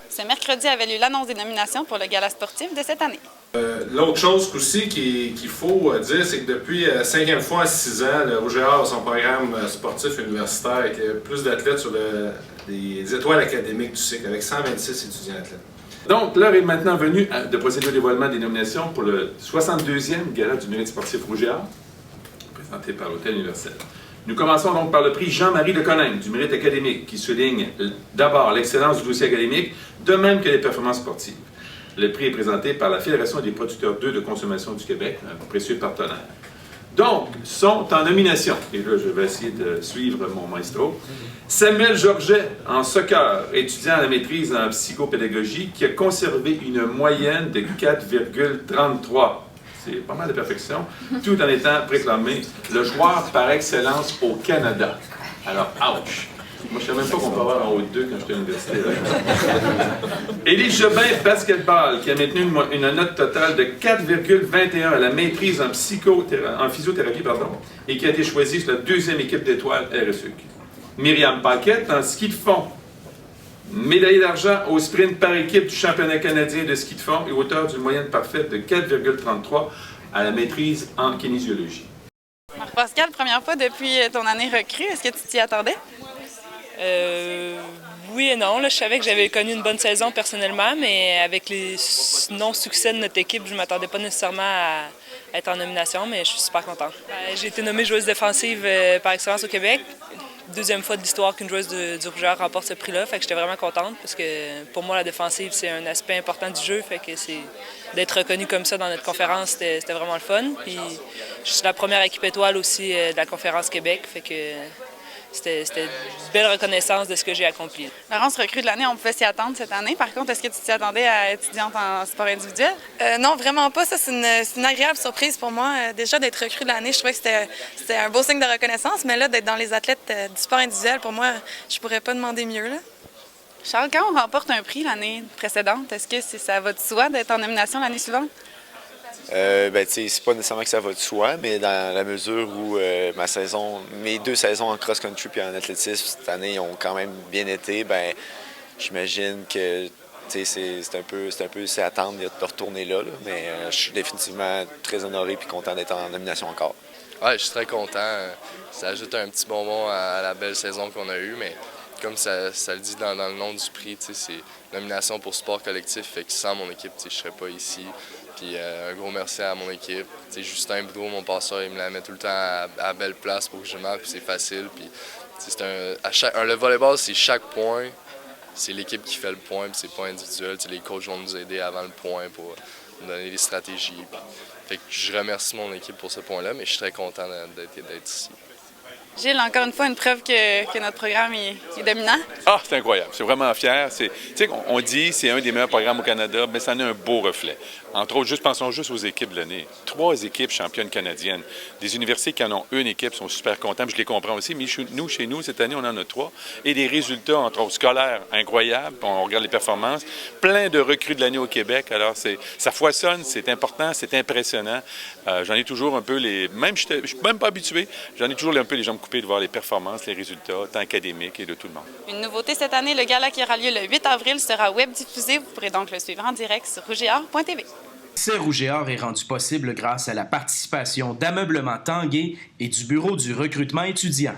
Ce mercredi avait lieu l'annonce des nominations pour le gala sportif de cette année. L'autre chose aussi qu'il faut dire, c'est que depuis 5e fois en 6 ans, le Rouge-et-Or a son programme sportif universitaire avec plus d'athlètes sur les étoiles académiques du cycle, avec 126 étudiants athlètes. Donc, l'heure est maintenant venue de procéder au dévoilement des nominations pour le 62e gala du mérite sportif Rouge-et-Or, présenté par l'Hôtel Universel. Nous commençons donc par le prix Jean-Marie Leconingue du mérite académique, qui souligne d'abord l'excellence du dossier académique, de même que les performances sportives. Le prix est présenté par la Fédération des producteurs d'œufs de consommation du Québec, un précieux partenaire. Donc, sont en nomination, et là je vais essayer de suivre mon maestro, Samuel Georget en soccer, étudiant à la maîtrise en psychopédagogie, qui a conservé une moyenne de 4,33. C'est pas mal de perfection, tout en étant proclamé le joueur par excellence au Canada. Alors, ouch! Moi, je ne savais même pas qu'on peut avoir en haut de 2 quand j'étais à l'université. Élie Jobin, basketball, qui a maintenu une note totale de 4,21 à la maîtrise en physiothérapie, et qui a été choisie sur la 2e équipe d'étoiles RSEQ. Myriam Paquette, en ski de fond, médaillée d'argent au sprint par équipe du championnat canadien de ski de fond et auteur d'une moyenne parfaite de 4,33 à la maîtrise en kinésiologie. Marc-Pascal, première fois depuis ton année recrue, est-ce que tu t'y attendais? Oui et non. Là, je savais que j'avais connu une bonne saison personnellement, mais avec les non-succès de notre équipe, je ne m'attendais pas nécessairement à être en nomination, mais je suis super contente. J'ai été nommée joueuse défensive par excellence au Québec. 2e fois de l'histoire qu'une joueuse du Rouge-et-Or remporte ce prix-là, fait que j'étais vraiment contente parce que pour moi, la défensive, c'est un aspect important du jeu, fait que d'être reconnue comme ça dans notre conférence, c'était vraiment le fun. Puis je suis la première équipe étoile aussi de la conférence Québec, fait que c'était une belle reconnaissance de ce que j'ai accompli. Laurence, recrue de l'année, on pouvait s'y attendre cette année. Par contre, est-ce que tu t'y attendais à étudiante en sport individuel? Non, vraiment pas. Ça, c'est une agréable surprise pour moi. Déjà, d'être recrue de l'année, je trouvais que c'était un beau signe de reconnaissance. Mais là, d'être dans les athlètes du sport individuel, pour moi, je pourrais pas demander mieux, là. Charles, quand on remporte un prix l'année précédente, est-ce que ça va de soi d'être en nomination l'année suivante? C'est pas nécessairement que ça va de soi, mais dans la mesure où mes 2 saisons en cross-country et en athlétisme cette année ont quand même bien été, j'imagine que c'est un peu c'est attendre de retourner là, mais je suis définitivement très honoré et content d'être en nomination encore. Ouais, je suis très content. Ça ajoute un petit bonbon à la belle saison qu'on a eue, mais comme ça le dit dans le nom du prix, c'est nomination pour sport collectif, fait que sans mon équipe, je ne serais pas ici. Puis un gros merci à mon équipe. Justin Boudreau, mon passeur, il me la met tout le temps à belle place pour que je marque, puis c'est facile. Puis le volleyball, c'est chaque point, c'est l'équipe qui fait le point, puis c'est pas individuel. Les coachs vont nous aider avant le point pour nous donner des stratégies. Fait que je remercie mon équipe pour ce point-là, mais je suis très content d'être ici. Gilles, encore une fois, une preuve que notre programme est dominant. Ah, c'est incroyable. C'est vraiment fier. On dit que c'est un des meilleurs programmes au Canada, mais ça en a un beau reflet. Entre autres, pensons juste aux équipes de l'année. 3 équipes championnes canadiennes. Des universités qui en ont une équipe sont super contents, puis je les comprends aussi, mais chez nous, cette année, on en a 3. Et des résultats, entre autres, scolaires incroyables. On regarde les performances. Plein de recrues de l'année au Québec. Alors, ça foisonne, c'est important, c'est impressionnant. J'en ai toujours un peu je suis même pas habitué. J'en ai toujours un peu les jambes coupées de voir les performances, les résultats, tant académiques et de tout le monde. Une nouveauté cette année, le gala qui aura lieu le 8 avril sera web diffusé. Vous pourrez donc le suivre en direct sur rougeetor.tv. Ce Rouge-et-Or est rendu possible grâce à la participation d'Ameublement Tanguay et du Bureau du recrutement étudiant.